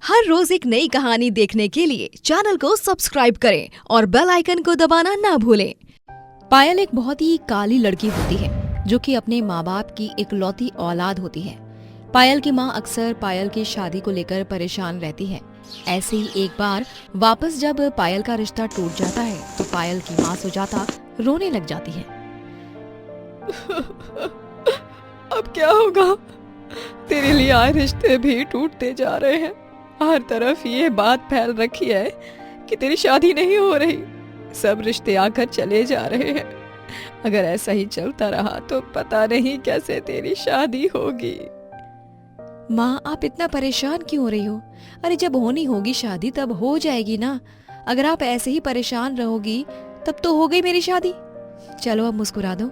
हर रोज एक नई कहानी देखने के लिए चैनल को सब्सक्राइब करें और बेल आइकन को दबाना ना भूलें। पायल एक बहुत ही काली लड़की होती है जो कि अपने माँ बाप की इकलौती औलाद होती है। पायल की माँ अक्सर पायल की शादी को लेकर परेशान रहती है। ऐसे ही एक बार वापस जब पायल का रिश्ता टूट जाता है तो पायल की माँ सुजाता रोने लग जाती है। अब क्या होगा? तेरे लिए आए रिश्ते भी टूटते जा रहे हैं। हर तरफ ये बात फैल रखी है कि तेरी शादी नहीं हो रही। सब रिश्ते आकर चले जा रहे हैं। अगर ऐसा ही चलता रहा तो पता नहीं कैसे तेरी शादी होगी। माँ, आप इतना परेशान क्यों हो रही हो? अरे जब होनी होगी शादी तब हो जाएगी ना। अगर आप ऐसे ही परेशान रहोगी तब तो हो गई मेरी शादी। चलो अब मुस्कुरा दो।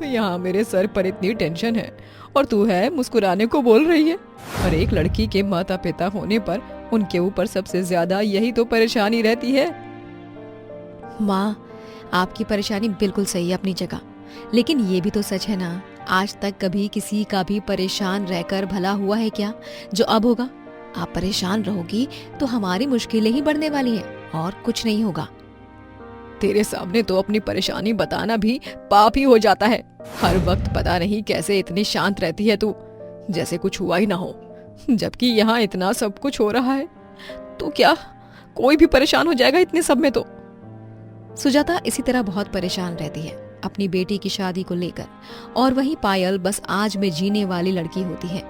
यहाँ मेरे सर पर इतनी टेंशन है और तू है मुस्कुराने को बोल रही है। और एक लड़की के माता पिता होने पर उनके ऊपर सबसे ज्यादा यही तो परेशानी रहती है। माँ, आपकी परेशानी बिल्कुल सही है अपनी जगह, लेकिन ये भी तो सच है ना, आज तक कभी किसी का भी परेशान रहकर भला हुआ है क्या जो अब होगा? आप परेशान रहोगी तो हमारी मुश्किलें ही बढ़ने वाली हैं और कुछ नहीं होगा। तेरे सामने तो अपनी परेशानी बताना भी पाप ही हो जाता है। हर वक्त पता नहीं कैसे इतनी शांत रहती है तू, जैसे कुछ हुआ ही ना हो, जबकि यहाँ इतना सब कुछ हो रहा है। तो क्या कोई भी परेशान हो जाएगा इतने सब में? तो सुजाता इसी तरह बहुत परेशान रहती है अपनी बेटी की शादी को लेकर। और वहीं पायल बस आज में जीने वाली लड़की होती है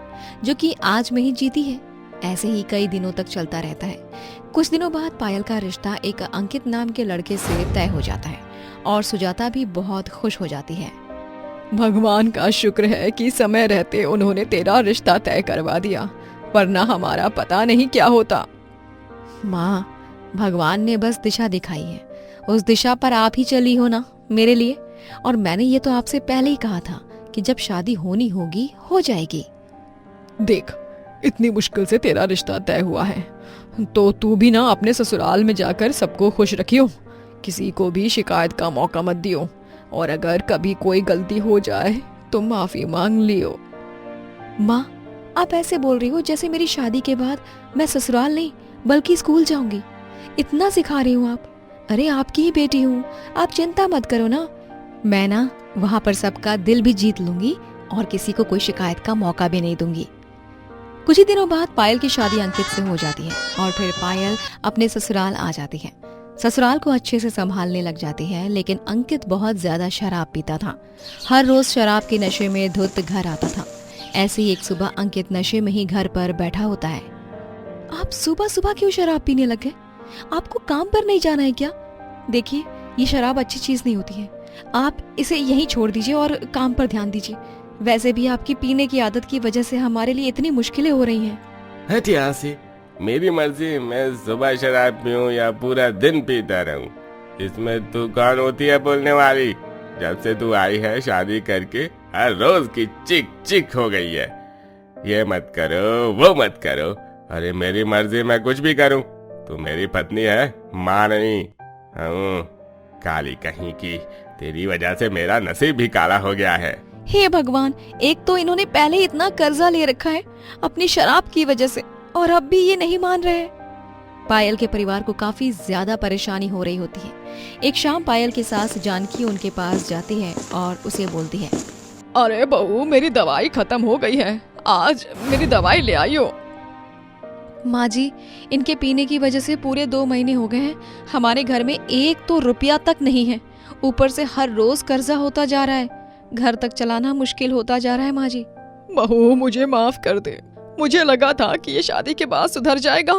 जो कि आज में ही जीती है। ऐसे ही कई दिनों तक चलता रहता है। कुछ दिनों बाद पायल का रिश्ता एक अंकित नाम के लड़के से तय हो जाता है और सुजाता भी बहुत खुश हो जाती है। भगवान का शुक्र है कि समय रहते उन्होंने तेरा रिश्ता तय करवा दिया, वरना हमारा पता नहीं क्या होता। माँ, भगवान ने बस दिशा दिखाई है, उस दिशा पर आप ही चली हो ना मेरे लिए। और मैंने ये तो आपसे पहले ही कहा था कि जब शादी होनी होगी हो जाएगी। देख, इतनी मुश्किल से तेरा रिश्ता तय हुआ है तो तू भी ना अपने ससुराल में जाकर सबको खुश रखियो। किसी को भी शिकायत का मौका मत दियो और अगर कभी कोई गलती हो जाए तो माफी मांग लियो। माँ, आप ऐसे बोल रही हो जैसे मेरी शादी के बाद मैं ससुराल नहीं बल्कि स्कूल जाऊंगी। इतना सिखा रही हूँ आप। अरे आपकी ही बेटी हूँ, आप चिंता मत करो ना। मैं ना वहाँ पर सबका दिल भी जीत लूंगी और किसी को कोई शिकायत का मौका भी नहीं दूंगी। कुछ ही दिनों बाद पायल की शादी अंकित से हो जाती है और फिर पायल अपने ससुराल आ जाती है। ससुराल को अच्छे से संभालने लग जाती है, लेकिन अंकित बहुत ज्यादा शराब पीता था। हर रोज शराब के नशे में धुत घर आता था। ऐसे ही एक सुबह अंकित नशे में ही घर पर बैठा होता है। आप सुबह सुबह क्यों शराब पीने लगे? आपको काम पर नहीं जाना है क्या? देखिए, ये शराब अच्छी चीज नहीं होती है। आप इसे यहीं छोड़ दीजिए और काम पर ध्यान दीजिए। वैसे भी आपकी पीने की आदत की वजह से हमारे लिए इतनी मुश्किलें हो रही हैं। हट यहाँ से, मेरी मर्जी, मैं सुबह शराब पीऊं या पूरा दिन पीता रहूं। इसमें तू कौन होती है बोलने वाली? जब से तू आई है शादी करके हर रोज की चिक चिक हो गई है। ये मत करो, वो मत करो। अरे मेरी मर्जी, मैं कुछ भी करूं। तू मेरी पत्नी है, माँ नहीं। काली कहीं की, तेरी वजह से मेरा नसीब भी काला हो गया है। हे भगवान, एक तो इन्होंने पहले ही इतना कर्जा ले रखा है अपनी शराब की वजह से और अब भी ये नहीं मान रहे। पायल के परिवार को काफी ज्यादा परेशानी हो रही होती है। एक शाम पायल की सास जानकी उनके पास जाती है और उसे बोलती है, अरे बहू, मेरी दवाई खत्म हो गई है, आज मेरी दवाई ले आइयो। माँ जी, इनके पीने की वजह से पूरे 2 महीने हो गए हैं। हमारे घर में एक तो रुपया तक नहीं है, ऊपर से हर रोज कर्जा होता जा रहा है। घर तक चलाना मुश्किल होता जा रहा है माँ जी। बहू, मुझे माफ कर दे। मुझे लगा था कि ये शादी के बाद सुधर जाएगा,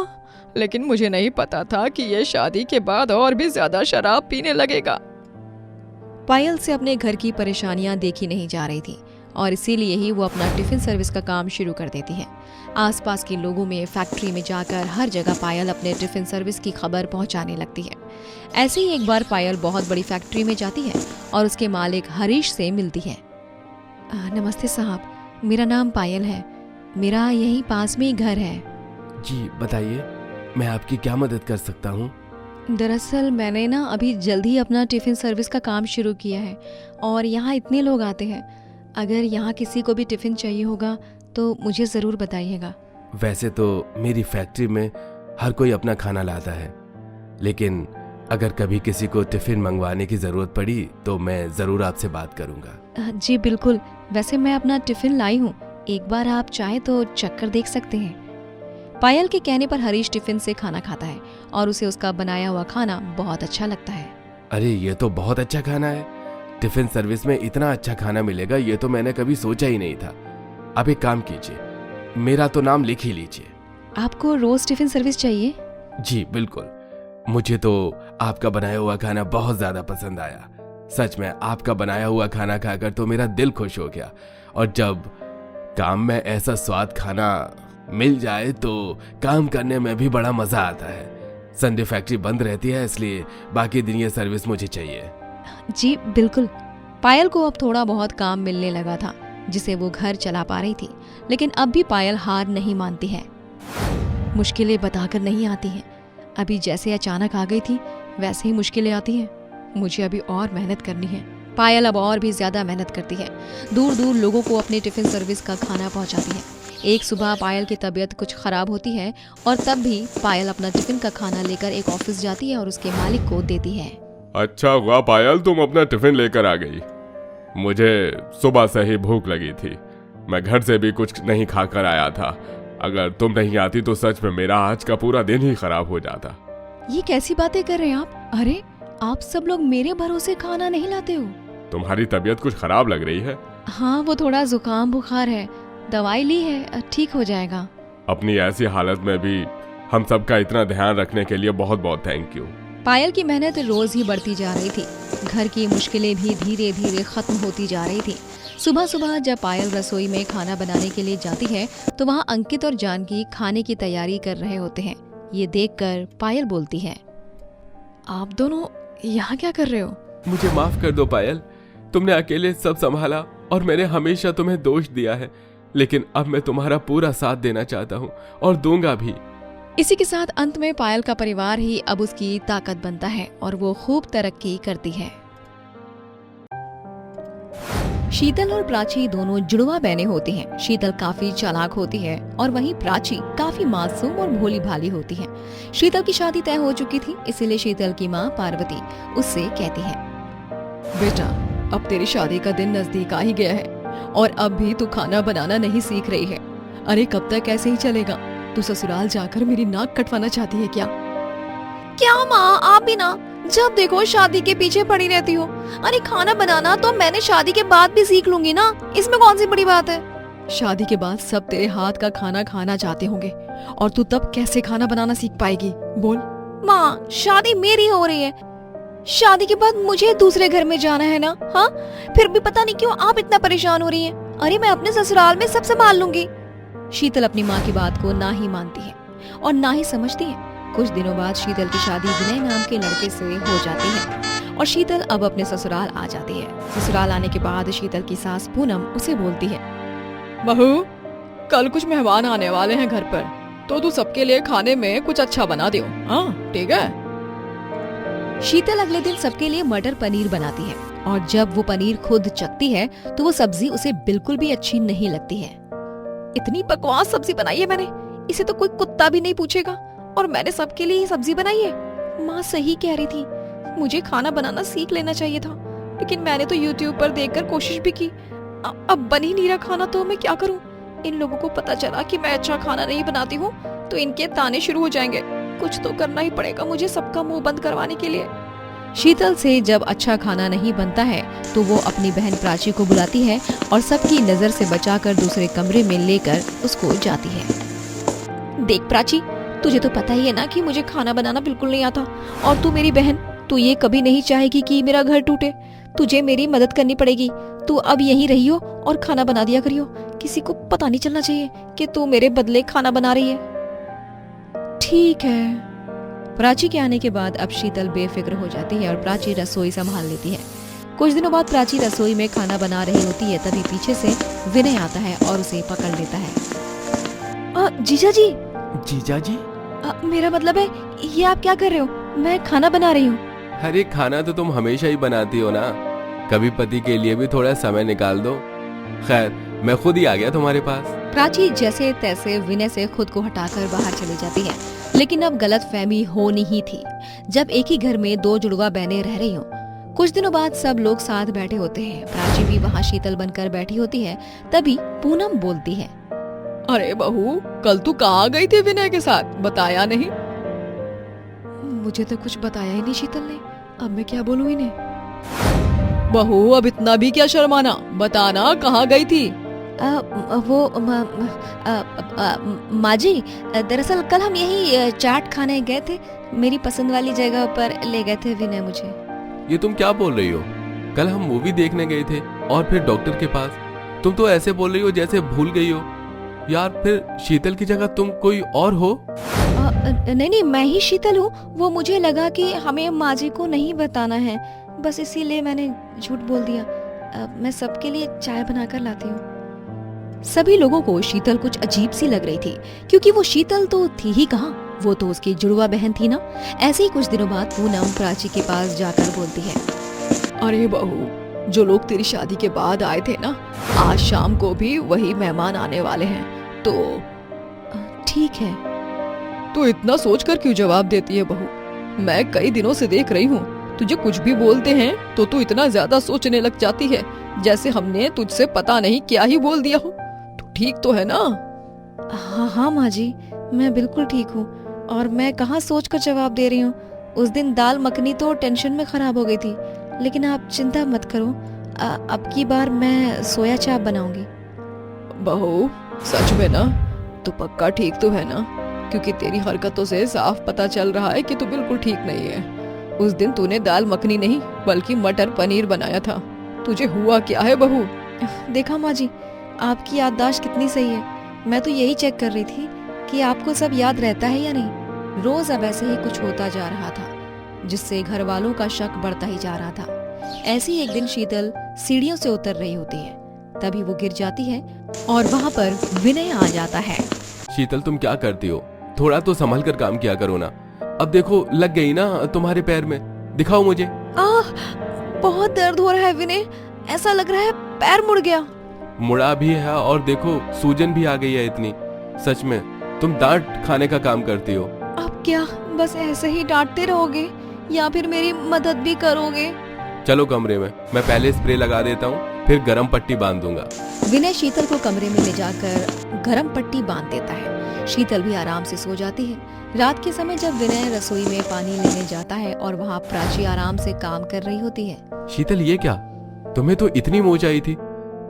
लेकिन मुझे नहीं पता था कि ये शादी के बाद और भी ज्यादा शराब पीने लगेगा। पायल से अपने घर की परेशानियां देखी नहीं जा रही थी और इसीलिए ही वो अपना टिफिन सर्विस का काम शुरू कर देती है। आसपास के लोगों में, फैक्ट्री में जाकर हर जगह पायल अपने टिफिन सर्विस की खबर पहुंचाने लगती है। ऐसे ही एक बार पायल बहुत बड़ी फैक्ट्री में जाती है और उसके मालिक हरीश से मिलती है। नमस्ते साहब, मेरा नाम पायल है, मेरा यहीं पास में ही घर है। जी बताइए, मैं आपकी क्या मदद कर सकता हूँ? दरअसल मैंने ना अभी जल्दी ही अपना टिफिन सर्विस का काम शुरू किया है और यहाँ इतने लोग आते हैं। अगर यहाँ किसी को भी टिफिन चाहिए होगा तो मुझे ज़रूर बताइएगा। वैसे तो मेरी फैक्ट्री में हर कोई अपना खाना लाता है, लेकिन अगर कभी किसी को टिफिन मंगवाने की जरूरत पड़ी तो मैं जरूर आपसे बात करूंगा। जी बिल्कुल, वैसे मैं अपना टिफिन लाई हूँ, एक बार आप चाहे तो चेक कर देख सकते हैं। पायल के कहने पर हरीश टिफिन से खाना खाता है और उसे उसका बनाया हुआ खाना बहुत अच्छा लगता है। अरे ये तो बहुत अच्छा खाना है, टिफिन सर्विस में इतना अच्छा खाना मिलेगा ये तो मैंने कभी सोचा ही नहीं था। आप एक काम कीजिए, मेरा तो नाम लिख ही लीजिए। आपको रोज टिफिन सर्विस चाहिए? जी बिल्कुल, मुझे तो आपका बनाया हुआ खाना बहुत ज्यादा पसंद आया। सच में आपका बनाया हुआ खाना खाकर तो मेरा दिल खुश हो गया, और जब काम में ऐसा स्वाद खाना मिल जाए तो काम करने में भी बड़ा मजा आता है। संडे फैक्ट्री बंद रहती है, इसलिए बाकी दिन ये सर्विस मुझे चाहिए। जी बिल्कुल। पायल को अब थोड़ा बहुत काम मिलने लगा था जिसे वो घर चला पा रही थी, लेकिन अब भी पायल हार नहीं मानती है। मुश्किलें बताकर नहीं आती हैं, अभी जैसे अचानक आ गई थी वैसे ही मुश्किलें आती हैं। मुझे अभी और मेहनत करनी है। पायल अब और भी ज्यादा मेहनत करती है, दूर दूर लोगों को अपने टिफिन सर्विस का खाना पहुंचाती है। एक सुबह पायल की तबीयत कुछ खराब होती है और तब भी पायल अपना टिफिन का खाना लेकर एक ऑफिस जाती है और उसके मालिक को देती है। अच्छा हुआ पायल तुम अपना टिफिन लेकर आ गई, मुझे सुबह से ही भूख लगी थी, मैं घर से भी कुछ नहीं खाकर आया था। अगर तुम नहीं आती तो सच में मेरा आज का पूरा दिन ही खराब हो जाता। ये कैसी बातें कर रहे हैं आप? अरे आप सब लोग मेरे भरोसे खाना नहीं लाते हो। तुम्हारी तबीयत कुछ खराब लग रही है। हाँ, वो थोड़ा जुकाम बुखार है, दवाई ली है, ठीक हो जाएगा। अपनी ऐसी हालत में भी हम सबका इतना ध्यान रखने के लिए बहुत बहुत थैंक यू। पायल की मेहनत रोज ही बढ़ती जा रही थी, घर की मुश्किलें भी धीरे धीरे खत्म होती जा रही थी। सुबह सुबह जब पायल रसोई में खाना बनाने के लिए जाती है तो वहाँ अंकित और जानकी खाने की तैयारी कर रहे होते हैं। ये देखकर पायल बोलती है, आप दोनों यहाँ क्या कर रहे हो? मुझे माफ कर दो पायल, तुमने अकेले सब संभाला और मैंने हमेशा तुम्हें दोष दिया है, लेकिन अब मैं तुम्हारा पूरा साथ देना चाहता हूँ और दूंगा भी। इसी के साथ अंत में पायल का परिवार ही अब उसकी ताकत बनता है और वो खूब तरक्की करती है। शीतल और प्राची दोनों जुड़वा बहनें होती हैं। शीतल काफी चालाक होती है और वहीं प्राची काफी मासूम और भोली भाली होती है। शीतल की शादी तय हो चुकी थी, इसीलिए शीतल की माँ पार्वती उससे कहती है, बेटा अब तेरी शादी का दिन नजदीक आ ही गया है और अब भी तू खाना बनाना नहीं सीख रही है। अरे कब तक ऐसे ही चलेगा? तू ससुराल जाकर मेरी नाक कटवाना चाहती है क्या? क्या माँ, आप भी ना जब देखो शादी के पीछे पड़ी रहती हो। अरे खाना बनाना तो मैंने शादी के बाद भी सीख लूंगी ना, इसमें कौन सी बड़ी बात है? शादी के बाद सब तेरे हाथ का खाना खाना चाहते होंगे और तू तब कैसे खाना बनाना सीख पाएगी? बोल। माँ, शादी मेरी हो रही है, शादी के बाद मुझे दूसरे घर में जाना है ना। हाँ, फिर भी पता नहीं क्यों आप इतना परेशान हो रही हैं। अरे मैं अपने ससुराल में सब संभाल लूंगी। शीतल अपनी माँ की बात को ना ही मानती है और ना ही समझती है। कुछ दिनों बाद शीतल की शादी विनय नाम के लड़के से हो जाती है और शीतल अब अपने ससुराल आ जाती है। ससुराल आने के बाद शीतल की सास पूनम उसे बोलती है, बहू कल कुछ मेहमान आने वाले हैं घर पर, तो तू सबके लिए खाने में कुछ अच्छा बना दियो। हाँ ठीक है। शीतल अगले दिन सबके लिए मटर पनीर बनाती है और जब वो पनीर खुद चखती है तो वो सब्जी उसे बिल्कुल भी अच्छी नहीं लगती है। इतनी बकवास सब्जी बनाई है मैंने, इसे तो कोई कुत्ता भी नहीं पूछेगा और मैंने सबके लिए सब्जी बनाई है। माँ सही कह रही थी, मुझे खाना बनाना सीख लेना चाहिए था, लेकिन मैंने तो YouTube पर देखकर कोशिश भी की। अब बन ही नहीं रहा खाना, तो मैं क्या करूं? इन लोगों को पता चला कि मैं अच्छा खाना नहीं बनाती हूँ तो इनके ताने शुरू हो जाएंगे। कुछ तो करना ही पड़ेगा मुझे सबका मुंह बंद करवाने के लिए। शीतल से जब अच्छा खाना नहीं बनता है तो वो अपनी बहन प्राची को बुलाती है और सबकी नजर से बचाकर दूसरे कमरे में लेकर उसको जाती है। देख प्राची, तुझे तो पता ही है ना कि मुझे खाना बनाना बिल्कुल नहीं आता और तू मेरी बहन, तू ये कभी नहीं चाहेगी कि मेरा घर टूटे। तुझे मेरी मदद करनी पड़ेगी। तू अब यहीं रहियो और खाना बना दिया करियो। किसी को पता नहीं चलना चाहिए कि तू मेरे बदले खाना बना रही है। ठीक है। प्राची के आने के बाद अब शीतल बेफिक्र हो जाती है और प्राची रसोई संभाल लेती है। कुछ दिनों बाद प्राची रसोई में खाना बना रही होती है, तभी पीछे से विनय आता है और उसे पकड़ लेता है। जीजा जी। जीजा जी? मेरा मतलब है, ये आप क्या कर रहे हो? मैं खाना बना रही हूँ। अरे खाना तो तुम हमेशा ही बनाती हो ना, कभी पति के लिए भी थोड़ा समय निकाल दो। खैर मैं खुद ही आ गया तुम्हारे पास। प्राची जैसे तैसे विनय से खुद को हटाकर बाहर चली जाती है, लेकिन अब गलतफहमी होनी ही थी। जब एक ही घर में दो जुड़वा बहनें रह रही हों, कुछ दिनों बाद सब लोग साथ बैठे होते हैं। प्राची भी वहाँ शीतल बनकर बैठी होती है। तभी पूनम बोलती है, अरे बहू, कल तू कहाँ गई थी विनय के साथ, बताया नहीं? मुझे तो कुछ बताया ही नहीं शीतल ने, अब मैं क्या बोलूं इन्हें। बहू, अब इतना भी क्या शर्माना, बताना कहाँ गई थी? माँ जी, दरअसल कल हम यही चाट खाने गए थे। मेरी पसंद वाली जगह पर ले गए थे विनय मुझे। ये तुम क्या बोल रही हो? कल हम मूवी देखने गए थे और फिर डॉक्टर के पास। तुम तो ऐसे बोल रही हो जैसे भूल गई हो। यार, फिर शीतल की जगह तुम कोई और हो? नहीं, मैं ही शीतल हूँ। वो मुझे लगा कि हमें माँ जी को नहीं बताना है, बस इसीलिए मैंने झूठ बोल दिया। मैं सबके लिए चाय बनाकर लाती हूँ। सभी लोगों को शीतल कुछ अजीब सी लग रही थी, क्योंकि वो शीतल तो थी ही कहाँ, वो तो उसकी जुड़वा बहन थी ना। ऐसे ही कुछ दिनों बाद पूनम प्राची के पास जाकर बोलती है, अरे बहू, जो लोग तेरी शादी के बाद आए थे ना, आज शाम को भी वही मेहमान आने वाले हैं। तो ठीक है। तू इतना सोचकर क्यों जवाब देती है बहू? मैं कई दिनों से देख रही हूँ, तुझे कुछ भी बोलते हैं तो तू इतना ज्यादा सोचने लग जाती है, जैसे हमने तुझसे पता नहीं क्या ही बोल दिया हो। तू ठीक तो है ना? हाँ माँ जी, मैं बिल्कुल ठीक हूँ। और मैं कहाँ सोच कर जवाब दे रही हूँ। उस दिन दाल मखनी तो टेंशन में खराब हो गई थी, लेकिन आप चिंता मत करो, अब की बार मैं सोया चाप बनाऊंगी। बहू, सच में ना? तू पक्का ठीक तो है ना? क्योंकि तेरी हरकतों से साफ पता चल रहा है कि तू बिल्कुल ठीक नहीं है। उस दिन तूने दाल मखनी नहीं बल्कि मटर पनीर बनाया था। तुझे हुआ क्या है बहू? देखा माँ जी, आपकी याददाश्त कितनी सही है। मैं तो यही चेक कर रही थी कि आपको सब याद रहता है या नहीं। रोज अब ऐसे ही कुछ होता जा रहा था, जिससे घर वालों का शक बढ़ता ही जा रहा था। ऐसे ही एक दिन शीतल सीढ़ियों से उतर रही होती है, तभी वो गिर जाती है और वहाँ पर विनय आ जाता है। शीतल, तुम क्या करती हो? थोड़ा तो संभल कर काम किया करो ना। अब देखो, लग गई ना तुम्हारे पैर में, दिखाओ मुझे। बहुत दर्द हो रहा है विनय, ऐसा लग रहा है पैर मुड़ गया। मुड़ा भी है और देखो सूजन भी आ गई है इतनी। सच में तुम डांट खाने का काम करती हो। अब क्या बस ऐसे ही डांटते रहोगे या फिर मेरी मदद भी करोगे? चलो कमरे में, मैं पहले स्प्रे लगा देता हूँ, फिर गरम पट्टी बांध दूंगा। विनय शीतल को कमरे में ले जाकर गरम पट्टी बांध देता है। शीतल भी आराम से सो जाती है। रात के समय जब विनय रसोई में पानी लेने जाता है और वहाँ प्राची आराम से काम कर रही होती है। शीतल, ये क्या? तुम्हें तो इतनी मोच आई थी,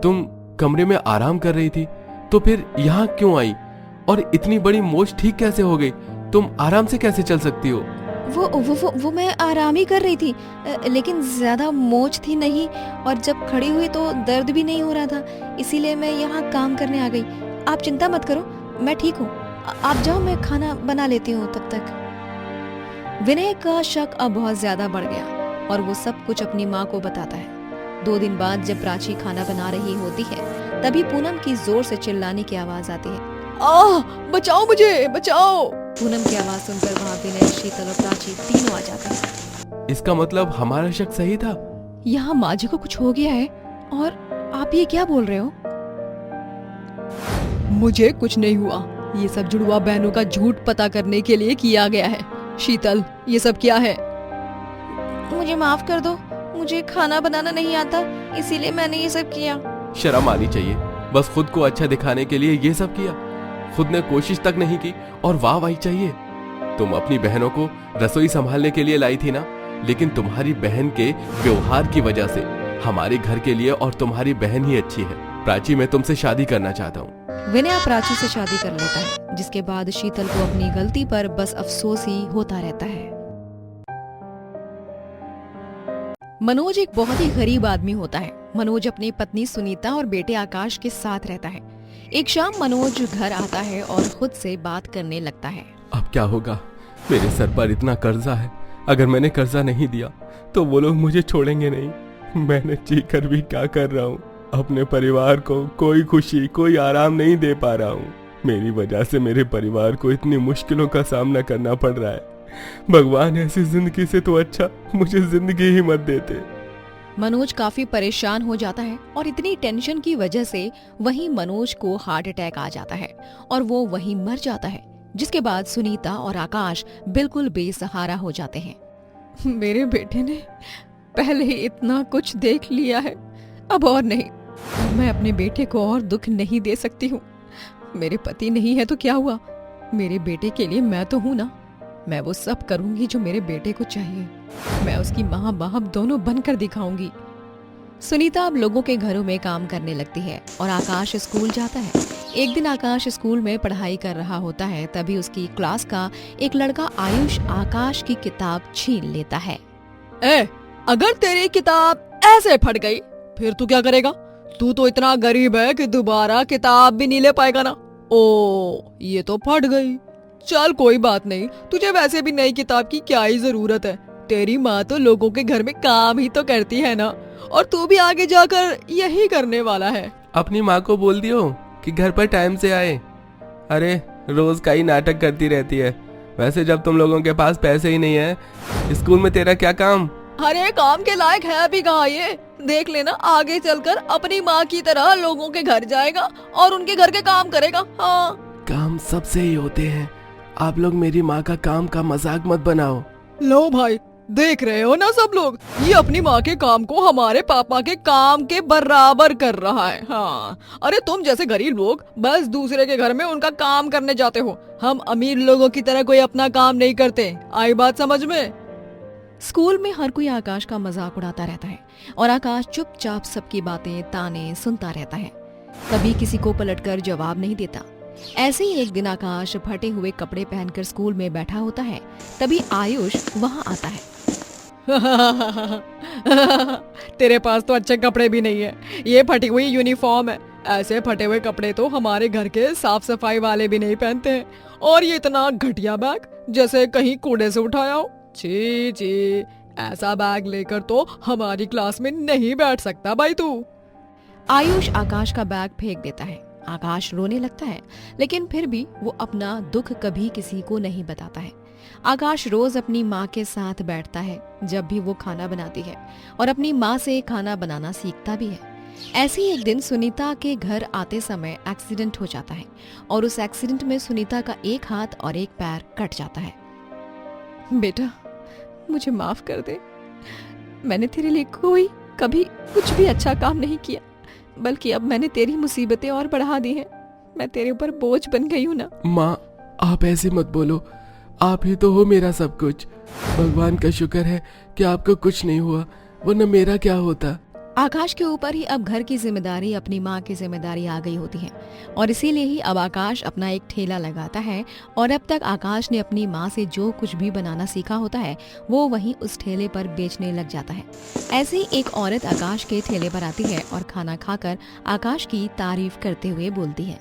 तुम कमरे में आराम कर रही थी, तो फिर यहाँ क्यों आई? और इतनी बड़ी मोच ठीक कैसे हो गई? तुम आराम से कैसे चल सकती हो? वो मैं आराम ही कर रही थी, लेकिन ज्यादा मोच थी नहीं, और जब खड़ी हुई तो दर्द भी नहीं हो रहा था, इसीलिए मैं यहाँ काम करने आ गई। आप चिंता मत करो, मैं ठीक हूँ। आप जाओ, मैं खाना बना लेती हूँ तब तक। विनय का शक अब बहुत ज्यादा बढ़ गया और वो सब कुछ अपनी माँ को बताता है। 2 दिन बाद जब प्राची खाना बना रही होती है, तभी पूनम की जोर से चिल्लाने की आवाज आती है, बचाओ मुझे, बचाओ। पूनम की आवाज सुनकर वहाँ विनय, शीतल और प्राची तीनों आ जाते हैं। इसका मतलब हमारा शक सही था। यहाँ माँ जी को कुछ हो गया है और आप ये क्या बोल रहे हो? मुझे कुछ नहीं हुआ, ये सब जुड़वा बहनों का झूठ पता करने के लिए किया गया है। शीतल, ये सब क्या है? मुझे माफ कर दो, मुझे खाना बनाना नहीं आता, इसीलिए मैंने ये सब किया। शर्म आनी चाहिए, बस खुद को अच्छा दिखाने के लिए ये सब किया। खुद ने कोशिश तक नहीं की और वाह चाहिए। तुम अपनी बहनों को रसोई संभालने के लिए लाई थी ना, लेकिन तुम्हारी बहन के व्यवहार की वजह से हमारे घर के लिए और तुम्हारी बहन ही अच्छी है। प्राची, मैं तुमसे शादी करना चाहता हूँ। विनय प्राची से शादी कर लेता है, जिसके बाद शीतल को अपनी गलती पर बस अफसोस ही होता रहता है। मनोज एक बहुत ही गरीब आदमी होता है। मनोज अपनी पत्नी सुनीता और बेटे आकाश के साथ रहता है। एक शाम मनोज घर आता है और खुद से बात करने लगता है। अब क्या होगा? मेरे सर पर इतना कर्जा है, अगर मैंने कर्जा नहीं दिया तो वो लोग मुझे छोड़ेंगे नहीं। मैंने चीख कर भी क्या कर रहा हूँ, अपने परिवार को कोई खुशी, कोई आराम नहीं दे पा रहा हूँ। मेरी वजह से मेरे परिवार को इतनी मुश्किलों का सामना करना पड़ रहा है। भगवान, ऐसी जिंदगी से तो अच्छा मुझे जिंदगी ही मत देते। मनोज काफी परेशान हो जाता है और इतनी टेंशन की वजह से वहीं मनोज को हार्ट अटैक आ जाता है और वो वहीं मर जाता है, जिसके बाद सुनीता और आकाश बिल्कुल बेसहारा हो जाते हैं। मेरे बेटे ने पहले ही इतना कुछ देख लिया है, अब और नहीं। मैं अपने बेटे को और दुख नहीं दे सकती हूँ। मेरे पति नहीं है तो क्या हुआ, मेरे बेटे के लिए मैं तो हूँ ना। मैं वो सब करूंगी जो मेरे बेटे को चाहिए। मैं उसकी माँ बाप दोनों बनकर दिखाऊंगी। सुनीता अब लोगों के घरों में काम करने लगती है और आकाश स्कूल जाता है। एक दिन आकाश स्कूल में पढ़ाई कर रहा होता है, तभी उसकी क्लास का एक लड़का आयुष आकाश की किताब छीन लेता है। अगर तेरी किताब ऐसे फट गई फिर तू क्या करेगा? तू तो इतना गरीब है कि दोबारा किताब भी नहीं ले पाएगा ना। ओ, ये तो फट गई। चल कोई बात नहीं, तुझे वैसे भी नई किताब की क्या ही जरूरत है। तेरी माँ तो लोगों के घर में काम ही तो करती है ना, और तू भी आगे जाकर यही करने वाला है। अपनी माँ को बोल दियो कि घर पर टाइम से आए। अरे रोज का ही नाटक करती रहती है। वैसे जब तुम लोगों के पास पैसे ही नहीं है, स्कूल में तेरा क्या काम? अरे काम के लायक है भी कहाँ ये? देख लेना, आगे चलकर अपनी माँ की तरह लोगों के घर जाएगा और उनके घर के काम करेगा। हाँ, काम सबसे ही होते हैं। आप लोग मेरी माँ का काम का मजाक मत बनाओ। लो भाई, देख रहे हो ना सब लोग, ये अपनी माँ के काम को हमारे पापा के काम के बराबर कर रहा है। हाँ, अरे तुम जैसे गरीब लोग बस दूसरे के घर में उनका काम करने जाते हो। हम अमीर लोगों की तरह कोई अपना काम नहीं करते। आई बात समझ में? स्कूल में हर कोई आकाश का मजाक उड़ाता रहता है और आकाश चुपचाप सबकी बातें ताने सुनता रहता है, कभी किसी को पलटकर जवाब नहीं देता। ऐसे ही एक दिन आकाश फटे हुए कपड़े पहनकर स्कूल में बैठा होता है, तभी आयुष वहां आता है। तेरे पास तो अच्छे कपड़े भी नहीं है, ये फटी हुई यूनिफॉर्म है। ऐसे फटे हुए कपड़े तो हमारे घर के साफ सफाई वाले भी नहीं पहनते हैं। और ये इतना घटिया बैग, जैसे कहीं कूड़े से उठाया हो। छी छी, ऐसा बैग लेकर तो हमारी क्लास में नहीं बैठ सकता भाई तू। आयुष आकाश का बैग फेंक देता है। आकाश रोने लगता है, लेकिन फिर भी वो अपना दुख कभी किसी को नहीं बताता है। आकाश रोज अपनी माँ के साथ बैठता है जब भी वो खाना बनाती है, और अपनी माँ से खाना बनाना सीखता भी है। ऐसे ही एक दिन सुनीता के घर आते समय एक्सीडेंट हो जाता है और उस एक्सीडेंट में सुनीता का एक हाथ और एक पैर कट जाता है। बेटा, मुझे माफ कर दे। मैंने तेरे लिए कोई कभी कुछ भी अच्छा काम नहीं किया, बल्कि अब मैंने तेरी मुसीबतें और बढ़ा दी हैं। मैं तेरे ऊपर बोझ बन गई हूँ ना। माँ, आप ऐसे मत बोलो। आप ही तो हो मेरा सब कुछ। भगवान का शुक्र है कि आपको कुछ नहीं हुआ, वरना मेरा क्या होता। आकाश के ऊपर ही अब घर की जिम्मेदारी अपनी माँ की जिम्मेदारी आ गई होती है, और इसीलिए ही अब आकाश अपना एक ठेला लगाता है। और अब तक आकाश ने अपनी माँ से जो कुछ भी बनाना सीखा होता है वो वहीं उस ठेले पर बेचने लग जाता है। ऐसे ही एक औरत आकाश के ठेले पर आती है और खाना खाकर आकाश की तारीफ करते हुए बोलती है,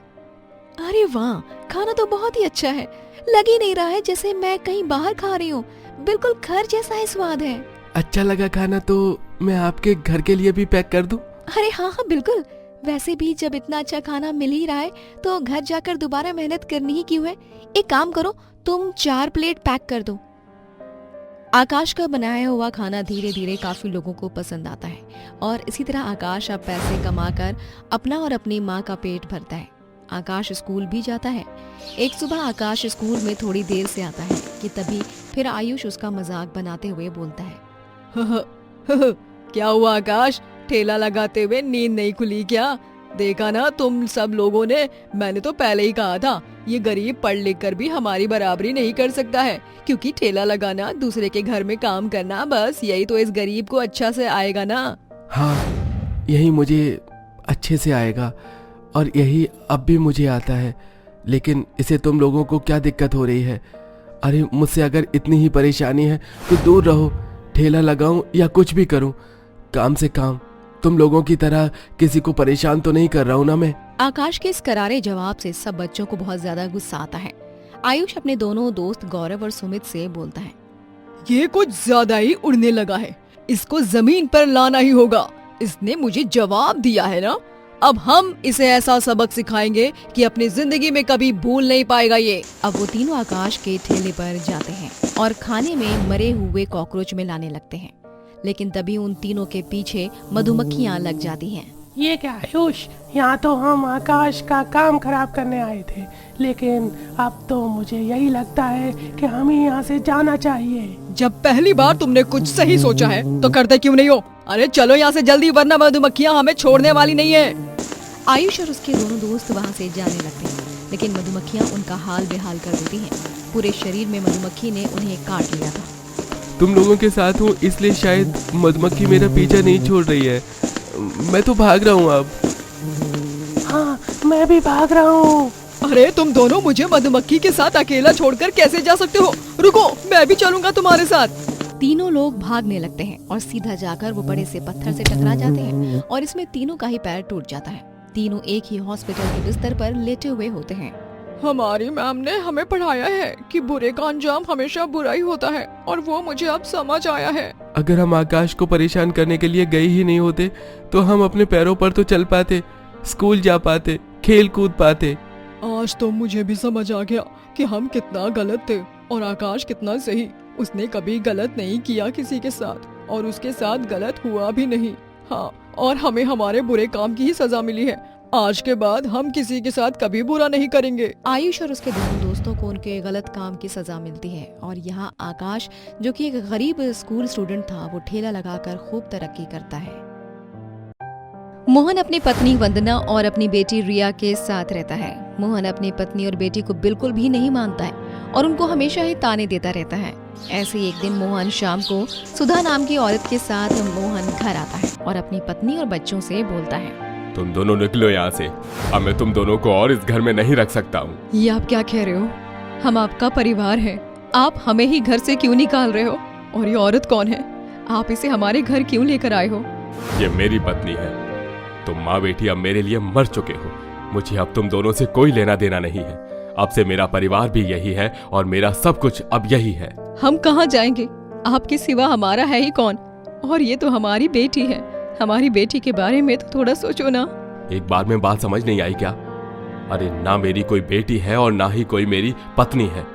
अरे वाह, खाना तो बहुत ही अच्छा है। लग ही नहीं रहा है जैसे मैं कहीं बाहर खा रही हूँ। बिल्कुल घर जैसा ही स्वाद है। अच्छा लगा खाना तो मैं आपके घर के लिए भी पैक कर दूं? अरे हाँ हाँ बिल्कुल। वैसे भी जब इतना अच्छा खाना मिल ही रहा है तो घर जाकर दोबारा मेहनत करनी ही क्यों है। एक काम करो, तुम 4 प्लेट पैक कर दो। आकाश का बनाया हुआ खाना धीरे धीरे काफी लोगों को पसंद आता है, और इसी तरह आकाश अब पैसे कमाकर अपना और अपनी माँ का पेट भरता है। आकाश स्कूल भी जाता है। एक सुबह आकाश स्कूल में थोड़ी देर से आता है कि तभी फिर आयुष उसका मजाक बनाते हुए बोलता है, क्या हुआ आकाश, ठेला लगाते हुए नींद नहीं खुली क्या? देखा ना तुम सब लोगों ने, मैंने तो पहले ही कहा था ये गरीब पढ़ लिख कर भी हमारी बराबरी नहीं कर सकता है, क्योंकि ठेला लगाना, दूसरे के घर में काम करना, बस यही तो इस गरीब को अच्छा से आएगा ना। हाँ, यही मुझे अच्छे से आएगा और यही अब भी मुझे आता है, लेकिन इसे तुम लोगों को क्या दिक्कत हो रही है? अरे मुझसे अगर इतनी ही परेशानी है तो दूर रहो। ठेला लगाऊं या कुछ भी करूं, काम से काम। तुम लोगों की तरह किसी को परेशान तो नहीं कर रहा हूं ना मैं। आकाश के इस करारे जवाब से सब बच्चों को बहुत ज्यादा गुस्सा आता है। आयुष अपने दोनों दोस्त गौरव और सुमित से बोलता है, ये कुछ ज्यादा ही उड़ने लगा है, इसको जमीन पर लाना ही होगा। इसने मुझे जवाब दिया है ना, अब हम इसे ऐसा सबक सिखाएंगे कि अपनी जिंदगी में कभी भूल नहीं पाएगा ये। अब वो तीनों आकाश के ठेले पर जाते हैं और खाने में मरे हुए कॉकरोच में लाने लगते हैं, लेकिन तभी उन तीनों के पीछे मधुमक्खियां लग जाती हैं। ये क्या आयुष, यहाँ तो हम आकाश का काम खराब करने आए थे, लेकिन अब तो मुझे यही लगता है कि हमें यहाँ से जाना चाहिए। जब पहली बार तुमने कुछ सही सोचा है तो करते क्यों नहीं हो? अरे चलो यहाँ से जल्दी, वरना मधुमक्खियाँ हमें छोड़ने वाली नहीं है। आयुष और उसके दोनों दोस्त वहाँ से जाने लगते हैं, लेकिन मधुमक्खियाँ उनका हाल बेहाल कर देती हैं। पूरे शरीर में मधुमक्खी ने उन्हें काट लिया था। तुम लोगों के साथ हूँ इसलिए शायद मधुमक्खी मेरा पीछा नहीं छोड़ रही है। मैं तो भाग रहा हूँ अब। हाँ, मैं भी भाग रहा हूँ। अरे तुम दोनों मुझे मधुमक्खी के साथ अकेला छोड़कर कैसे जा सकते हो? रुको, मैं भी चलूंगा तुम्हारे साथ। तीनों लोग भागने लगते हैं और सीधा जाकर वो बड़े से पत्थर से टकरा जाते हैं और इसमें तीनों का ही पैर टूट जाता है। तीनों एक ही हॉस्पिटल के बिस्तर पर लेटे हुए होते हैं। हमारी मैम ने हमें पढ़ाया है कि बुरे का अंजाम हमेशा बुरा ही होता है, और वो मुझे अब समझ आया है। अगर हम आकाश को परेशान करने के लिए गए ही नहीं होते तो हम अपने पैरों पर तो चल पाते, स्कूल जा पाते, खेल कूद पाते। आज तो मुझे भी समझ आ गया कि हम कितना गलत थे और आकाश कितना सही। उसने कभी गलत नहीं किया किसी के साथ, और उसके साथ गलत हुआ भी नहीं। हाँ, और हमें हमारे बुरे काम की ही सजा मिली है। आज के बाद हम किसी के साथ कभी बुरा नहीं करेंगे। आयुष और उसके दोनों दोस्तों को उनके गलत काम की सजा मिलती है, और यहाँ आकाश, जो कि एक गरीब स्कूल स्टूडेंट था, वो ठेला लगाकर खूब तरक्की करता है। मोहन अपनी पत्नी वंदना और अपनी बेटी रिया के साथ रहता है। मोहन अपनी पत्नी और बेटी को बिल्कुल भी नहीं मानता है और उनको हमेशा ही ताने देता रहता है। ऐसे ही एक दिन मोहन शाम को सुधा नाम की औरत के साथ मोहन घर आता है और अपनी पत्नी और बच्चों से बोलता है, तुम दोनों निकलो यहाँ से, अब मैं तुम दोनों को और इस घर में नहीं रख सकता हूँ। ये आप क्या कह रहे हो? हम आपका परिवार है, आप हमें ही घर से क्यों निकाल रहे हो? और ये औरत कौन है? आप इसे हमारे घर क्यों लेकर आए हो? ये मेरी पत्नी है। तुम माँ बेटी अब मेरे लिए मर चुके हो। मुझे अब तुम दोनों से कोई लेना देना नहीं है। अब से मेरा परिवार भी यही है और मेरा सब कुछ अब यही है। हम कहाँ जाएंगे? आपके सिवा हमारा है ही कौन? और ये तो हमारी बेटी है। हमारी बेटी के बारे में तो थोड़ा सोचो ना। एक बार में बात समझ नहीं आई क्या? अरे ना मेरी कोई बेटी है और ना ही कोई मेरी पत्नी है।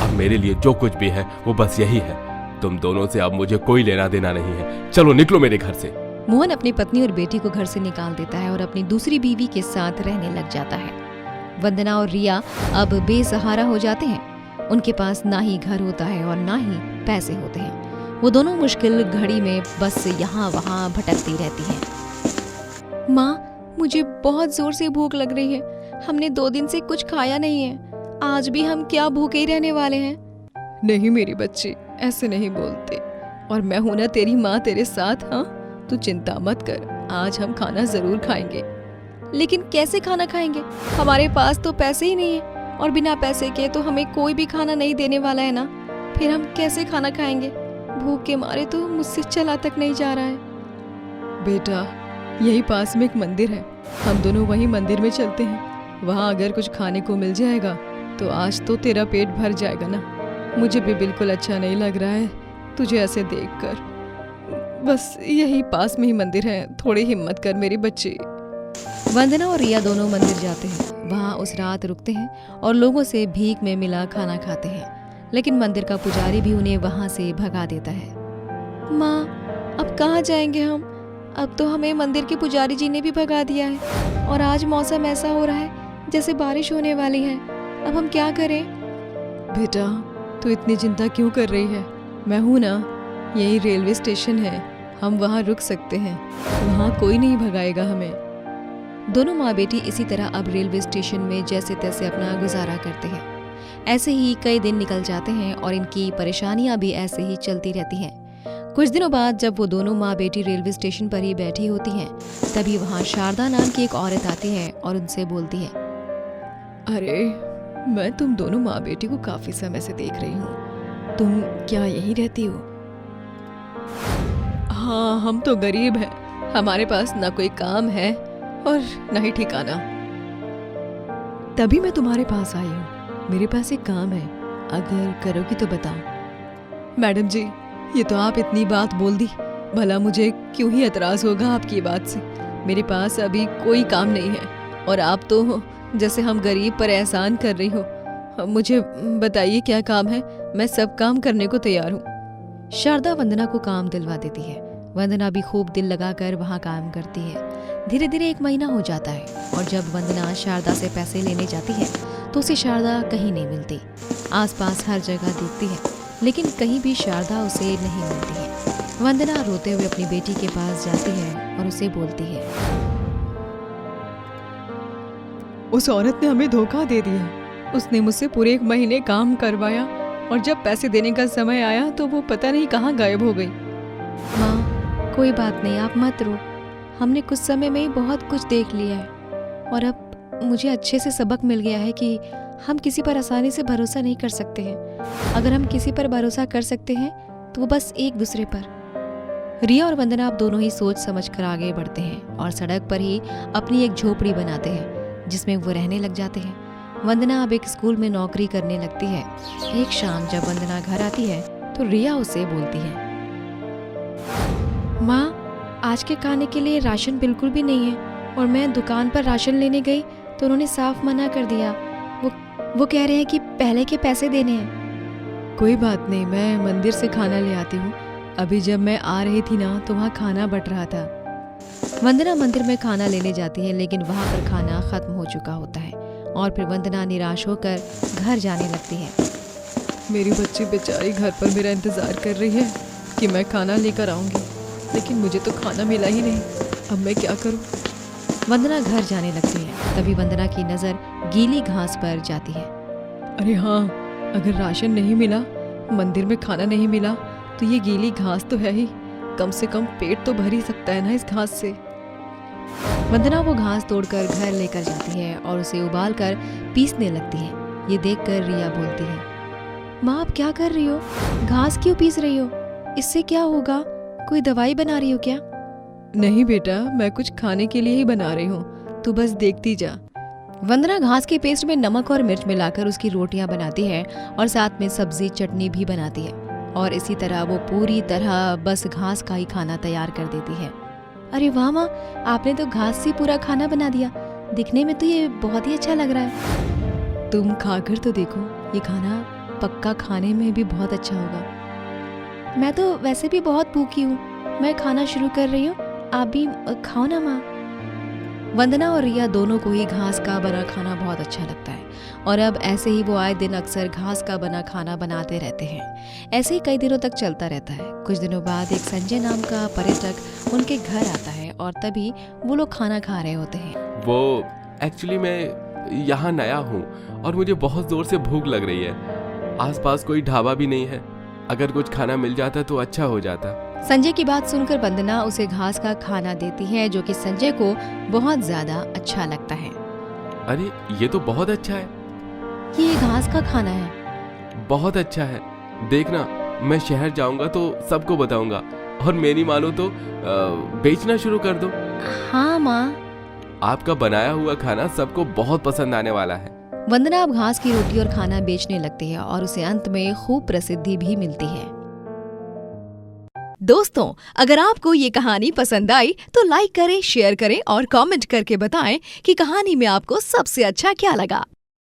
अब मेरे लिए जो कुछ भी है वो बस यही है। तुम दोनों से अब मुझे कोई लेना देना नहीं है। चलो निकलो मेरे घर से। मोहन अपनी पत्नी और बेटी को घर से निकाल देता है और अपनी दूसरी बीवी के साथ रहने लग जाता है। वंदना और रिया अब बेसहारा हो जाते हैं। उनके पास ना ही घर होता है और ना ही पैसे होते हैं। वो दोनों मुश्किल घड़ी में बस यहाँ वहाँ भटकती रहती हैं। माँ, मुझे बहुत जोर से भूख लग रही है। हमने 2 दिन से कुछ खाया नहीं है। आज भी हम क्या भूखे ही रहने वाले हैं? नहीं मेरी बच्ची, ऐसे नहीं बोलते। और मैं हूं ना तेरी माँ तेरे साथ। हाँ, तू चिंता मत कर, आज हम खाना जरूर खाएंगे। लेकिन कैसे खाना खाएंगे? हमारे पास तो पैसे ही नहीं है, और बिना पैसे के तो हमें कोई भी खाना नहीं देने वाला है ना। फिर हम कैसे खाना खाएंगे? भूख के मारे तो मुझसे चला तक नहीं जा रहा है। बेटा, यही पास में एक मंदिर है, हम दोनों वही मंदिर में चलते हैं। वहाँ अगर कुछ खाने को मिल जाएगा तो आज तो तेरा पेट भर जाएगा ना। मुझे भी बिल्कुल अच्छा नहीं लग रहा है तुझे ऐसे देखकर। बस यही पास में ही मंदिर है, थोड़ी हिम्मत कर मेरी बच्ची। वंदना और रिया दोनों मंदिर जाते हैं। वहाँ उस रात रुकते हैं और लोगों से भीख में मिला खाना खाते हैं। लेकिन मंदिर का पुजारी भी उन्हें वहाँ से भगा देता है। माँ, अब कहाँ जाएंगे हम? अब तो हमें मंदिर के पुजारी जी ने भी भगा दिया है, और आज मौसम ऐसा हो रहा है जैसे बारिश होने वाली है। अब हम क्या करें? बेटा, तू इतनी चिंता क्यों कर रही है? मैं हूँ ना, यही रेलवे स्टेशन है, हम वहाँ रुक सकते हैं। वहाँ कोई नहीं भगाएगा हमें। दोनों माँ बेटी इसी तरह अब रेलवे स्टेशन में जैसे तैसे अपना गुजारा करते हैं। ऐसे ही कई दिन निकल जाते हैं और इनकी परेशानियां भी ऐसे ही चलती रहती हैं। कुछ दिनों बाद जब वो दोनों माँ बेटी रेलवे स्टेशन पर ही बैठी होती हैं, तभी वहाँ शारदा नाम की एक औरत आती है और उनसे बोलती है, अरे, मैं तुम दोनों माँ बेटी को काफी समय से देख रही हूँ। तुम क्या यहीं रहती हो? हाँ, हम तो गरीब हैं, हमारे पास ना कोई काम है और ना ही ठिकाना। तभी मैं तुम्हारे पास आई हूँ। मेरे पास एक काम है, अगर करोगी तो बताओ। मैडम जी, ये तो आप इतनी बात बोल दी, भला मुझे क्यों ही एतराज होगा आपकी बात से। मेरे पास अभी कोई काम नहीं है और आप तो जैसे हम गरीब पर एहसान कर रही हो। मुझे बताइए क्या काम है, मैं सब काम करने को तैयार हूँ। शारदा वंदना को काम दिलवा देती है वंदना भी खूब दिल लगाकर वहाँ काम करती है। धीरे धीरे 1 महीना हो जाता है और जब वंदना शारदा से पैसे लेने जाती है तो उसे शारदा कहीं नहीं मिलती। आसपास हर जगह देखती है लेकिन कहीं भी शारदा उसे नहीं मिलती है। वंदना रोते हुए अपनी बेटी के पास जाती है और उसे बोलती है, उस औरत ने हमें धोखा दे दिया। उसने मुझसे पूरे 1 महीने काम करवाया और जब पैसे देने का समय आया तो वो पता नहीं कहाँ गायब हो गई। माँ कोई बात नहीं, आप मत रो। हमने कुछ समय में ही बहुत कुछ देख लिया है और अब मुझे अच्छे से सबक मिल गया है कि हम किसी पर आसानी से भरोसा नहीं कर सकते हैं। अगर हम किसी पर भरोसा कर सकते हैं तो वो बस एक दूसरे पर। रिया और वंदना अब दोनों ही सोच समझ कर आगे बढ़ते हैं और सड़क पर ही अपनी एक झोपड़ी बनाते हैं जिसमें वो रहने लग जाते हैं। वंदना अब एक स्कूल में नौकरी करने लगती है। एक शाम जब वंदना घर आती है तो रिया उसे बोलती है, माँ आज के खाने के लिए राशन बिल्कुल भी नहीं है और मैं दुकान पर राशन लेने गई तो उन्होंने साफ मना कर दिया। वो कह रहे हैं कि पहले के पैसे देने हैं। कोई बात नहीं, मैं मंदिर से खाना ले आती हूँ। अभी जब मैं आ रही थी ना तो वहाँ खाना बट रहा था। वंदना मंदिर में खाना लेने जाती है लेकिन वहाँ पर खाना खत्म हो चुका होता है और फिर वंदना निराश होकर घर जाने लगती है। मेरी बच्ची बेचारी घर पर मेरा इंतजार कर रही है कि मैं खाना लेकर आऊंगी, लेकिन मुझे तो खाना मिला ही नहीं। अब मैं क्या करूं? वंदना घर जाने लगती है। तभी वंदना की नज़र गीली घास पर जाती है। अरे हाँ, अगर राशन नहीं मिला, मंदिर में खाना नहीं मिला तो ये गीली घास तो है ही, कम से कम पेट तो भर ही सकता है ना इस घास से। वंदना वो घास तोड़कर घर लेकर जाती है और उसे उबालकर पीसने लगती है। ये देखकर रिया बोलती है, माँ आप क्या कर रही हो? घास क्यों पीस रही हो? इससे क्या होगा? कोई दवाई बना रही हो क्या? नहीं बेटा, मैं कुछ खाने के लिए ही बना रही हूँ, तू बस देखती जा। वंदना घास के पेस्ट में नमक और मिर्च मिलाकर उसकी रोटियां बनाती है और साथ में सब्जी चटनी भी बनाती है और इसी तरह वो पूरी तरह बस घास का ही खाना तैयार कर देती है। अरे वाह माँ, आपने तो घास से पूरा खाना बना दिया। दिखने में तो ये बहुत ही अच्छा लग रहा है। तुम खाकर तो देखो, ये खाना पक्का खाने में भी बहुत अच्छा होगा। मैं तो वैसे भी बहुत भूखी हूँ, मैं खाना शुरू कर रही हूँ, आप भी खाओ ना माँ। वंदना और रिया दोनों को ही घास का बना खाना बहुत अच्छा लगता है और अब ऐसे ही वो आए दिन अक्सर घास का बना खाना बनाते रहते हैं। ऐसे ही कई दिनों तक चलता रहता है। कुछ दिनों बाद एक संजय नाम का पर्यटक उनके घर आता है और तभी वो लोग खाना खा रहे होते हैं। वो एक्चुअली मैं यहाँ नया हूँ और मुझे बहुत ज़ोर से भूख लग रही है। आसपास कोई ढाबा भी नहीं है, अगर कुछ खाना मिल जाता तो अच्छा हो जाता। संजय की बात सुनकर वंदना उसे घास का खाना देती है जो कि संजय को बहुत ज्यादा अच्छा लगता है। अरे ये तो बहुत अच्छा है। ये घास का खाना है। बहुत अच्छा है। देखना, मैं शहर जाऊंगा तो सबको बताऊंगा और मेरी मानो तो बेचना शुरू कर दो। हाँ माँ। आपका बनाया हुआ खाना सबको बहुत पसंद आने वाला है। वंदना अब घास की रोटी और खाना बेचने लगती है और उसे अंत में खूब प्रसिद्धि भी मिलती है। दोस्तों, अगर आपको ये कहानी पसंद आई तो लाइक करें, शेयर करें और कमेंट करके बताएं कि कहानी में आपको सबसे अच्छा क्या लगा।